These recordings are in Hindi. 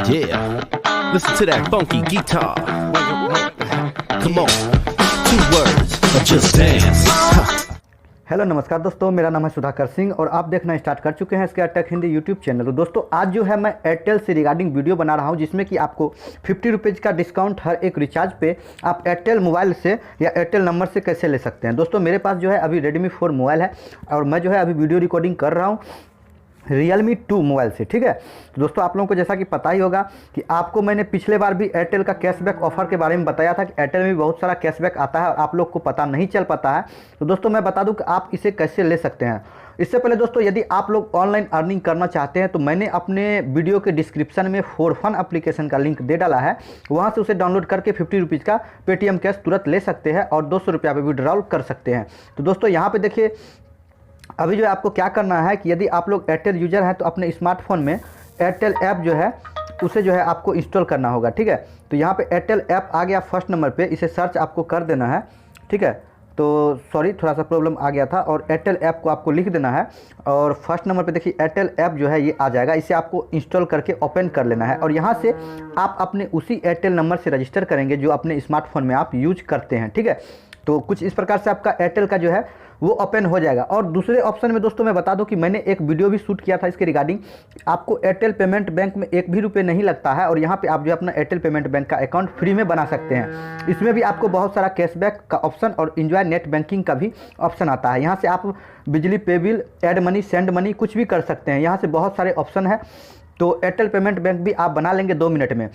Yeah, listen to that funky guitar. Come on, 2 words, just dance. Hello नमस्कार दोस्तों, मेरा नाम है सुधाकर सिंह और आप देखना स्टार्ट कर चुके हैं इसके टेक हिंदी यूट्यूब चैनल। तो दोस्तों आज जो है मैं एयरटेल से रिगार्डिंग वीडियो बना रहा हूं जिसमें कि आपको 50 रुपीज़ का डिस्काउंट हर एक रिचार्ज पे आप एयरटेल मोबाइल से या एयरटेल नंबर से कैसे ले सकते हैं। दोस्तों मेरे पास जो है अभी Redmi 4 मोबाइल है और मैं जो है अभी वीडियो रिकॉर्डिंग कर रहा हूँ Realme 2 मोबाइल से, ठीक है। तो दोस्तों आप लोगों को जैसा कि पता ही होगा कि आपको मैंने पिछले बार भी एयरटेल का कैशबैक ऑफर के बारे में बताया था कि एयरटेल में भी बहुत सारा कैशबैक आता है और आप लोग को पता नहीं चल पाता है। तो दोस्तों मैं बता दूं कि आप इसे कैसे ले सकते हैं। इससे पहले दोस्तों यदि आप लोग ऑनलाइन अर्निंग करना चाहते हैं तो मैंने अपने वीडियो के डिस्क्रिप्शन में फॉर एप्लीकेशन का लिंक दे डाला है, वहाँ से उसे डाउनलोड करके 50 रुपीज़ का पेटीएम कैश तुरंत ले सकते हैं और 200 रुपया पर विड्रॉल कर सकते हैं। तो दोस्तों यहाँ पर देखिए अभी जो है आपको क्या करना है कि यदि आप लोग एयरटेल यूजर हैं तो अपने स्मार्टफोन में एयरटेल ऐप जो है उसे जो है आपको इंस्टॉल करना होगा, ठीक है। तो यहाँ पे एयरटेल ऐप आ गया फर्स्ट नंबर पे, इसे सर्च आपको कर देना है, ठीक है। तो सॉरी थोड़ा सा प्रॉब्लम आ गया था और एयरटेल ऐप को आपको लिख देना है और फर्स्ट नंबर पे देखिए एयरटेल ऐप जो है ये आ जाएगा, इसे आपको इंस्टॉल करके ओपन कर लेना है और यहाँ से आप अपने उसी एयरटेल नंबर से रजिस्टर करेंगे जो अपने स्मार्टफोन में आप यूज करते हैं, ठीक है। तो कुछ इस प्रकार से आपका एयरटेल का जो है वो ओपन हो जाएगा। और दूसरे ऑप्शन में दोस्तों मैं बता दूं कि मैंने एक वीडियो भी शूट किया था इसके रिगार्डिंग, आपको एयरटेल पेमेंट बैंक में एक भी रुपये नहीं लगता है और यहाँ पे आप जो अपना एयरटेल पेमेंट बैंक का अकाउंट फ्री में बना सकते हैं। इसमें भी आपको बहुत सारा कैशबैक का ऑप्शन और इंजॉय नेट बैंकिंग का भी ऑप्शन आता है। यहाँ से आप बिजली पे bill, add money, send money कुछ भी कर सकते हैं, यहाँ से बहुत सारे ऑप्शन है। तो एयरटेल पेमेंट बैंक भी आप बना लेंगे 2 मिनट में।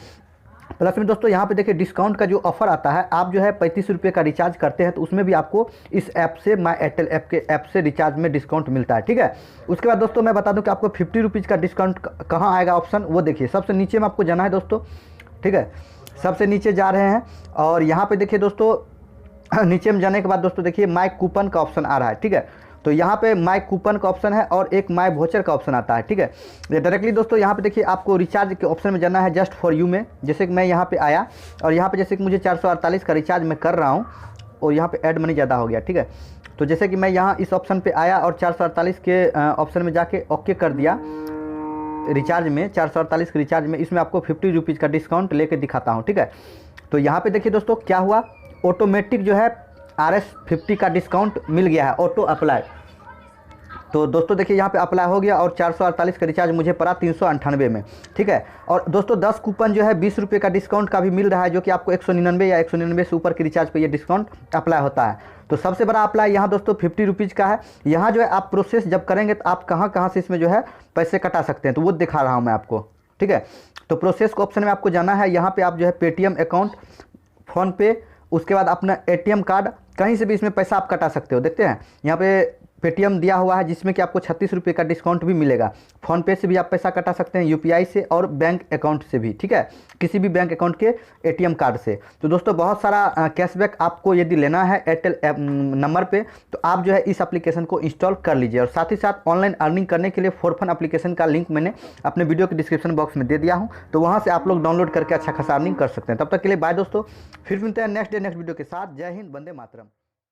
प्लस में दोस्तों यहाँ पे देखिए डिस्काउंट का जो ऑफर आता है, आप जो है 35 रुपये का रिचार्ज करते हैं तो उसमें भी आपको इस ऐप से माई एयरटेल ऐप के ऐप से रिचार्ज में डिस्काउंट मिलता है, ठीक है। उसके बाद दोस्तों मैं बता दूं कि आपको 50 रुपीज़ का डिस्काउंट कहाँ आएगा ऑप्शन, वो देखिए सबसे नीचे में आपको जाना है दोस्तों, ठीक है। सबसे नीचे जा रहे हैं और यहाँ पर देखिए दोस्तों नीचे में जाने के बाद दोस्तों देखिए माई कूपन का ऑप्शन आ रहा है, ठीक है। तो यहाँ पे माई कूपन का ऑप्शन है और एक माई वोचर का ऑप्शन आता है, ठीक है। डायरेक्टली दोस्तों यहाँ पे देखिए आपको रिचार्ज के ऑप्शन में जाना है जस्ट फॉर यू में। जैसे कि मैं यहाँ पे आया और यहाँ पे जैसे कि मुझे 448 का रिचार्ज मैं कर रहा हूँ और यहाँ पे ऐड मनी ज़्यादा हो गया, ठीक है। तो जैसे कि मैं यहाँ इस ऑप्शन पर आया और 448 के ऑप्शन में जाके ओके कर दिया रिचार्ज में, 448 के रिचार्ज में इसमें आपको 50 रुपीज़ का डिस्काउंट लेके दिखाता हूँ, ठीक है। तो यहाँ पर देखिए दोस्तों क्या हुआ, ऑटोमेटिक जो है RS50 का डिस्काउंट मिल गया है, ऑटो अप्लाई। तो दोस्तों देखिए यहाँ पे अप्लाई हो गया और 448 का रिचार्ज मुझे पड़ा 398 में, ठीक है। और दोस्तों 10 कूपन जो है 20 रुपये का डिस्काउंट का भी मिल रहा है जो कि आपको 199 या 199 से ऊपर के रिचार्ज पे ये डिस्काउंट अप्लाई होता है। तो सबसे बड़ा अप्लाई यहाँ दोस्तों 50 रुपीज़ का है। यहाँ जो है आप प्रोसेस जब करेंगे तो आप कहाँ कहाँ से इसमें जो है पैसे कटा सकते हैं तो वो दिखा रहा हूँ मैं आपको, ठीक है। तो प्रोसेस को ऑप्शन में आपको जाना है, यहाँ पर आप जो है पेटीएम अकाउंट, फ़ोनपे, उसके बाद अपना ATM कार्ड, कहीं से भी इसमें पैसा आप कटा सकते हो। देखते हैं यहाँ पे पेटीएम दिया हुआ है जिसमें कि आपको 36 रुपये का डिस्काउंट भी मिलेगा। फ़ोनपे से भी आप पैसा कटा सकते हैं, UPI से और बैंक अकाउंट से भी, ठीक है, किसी भी बैंक अकाउंट के ATM कार्ड से। तो दोस्तों बहुत सारा कैशबैक आपको यदि लेना है एयरटेल ऐप नंबर पे तो आप जो है इस एप्लीकेशन को इंस्टॉल कर लीजिए। और साथ ही साथ ऑनलाइन अर्निंग करने के लिए फॉर एप्लीकेशन का लिंक मैंने अपने वीडियो के डिस्क्रिप्शन बॉक्स में दे दिया हूँ, तो वहाँ से आप लोग डाउनलोड करके अच्छा खासा अर्निंग कर सकते हैं। तब तक के लिए बाय दोस्तों, फिर मिलते हैं नेक्स्ट वीडियो के साथ। जय हिंद, वंदे मातरम।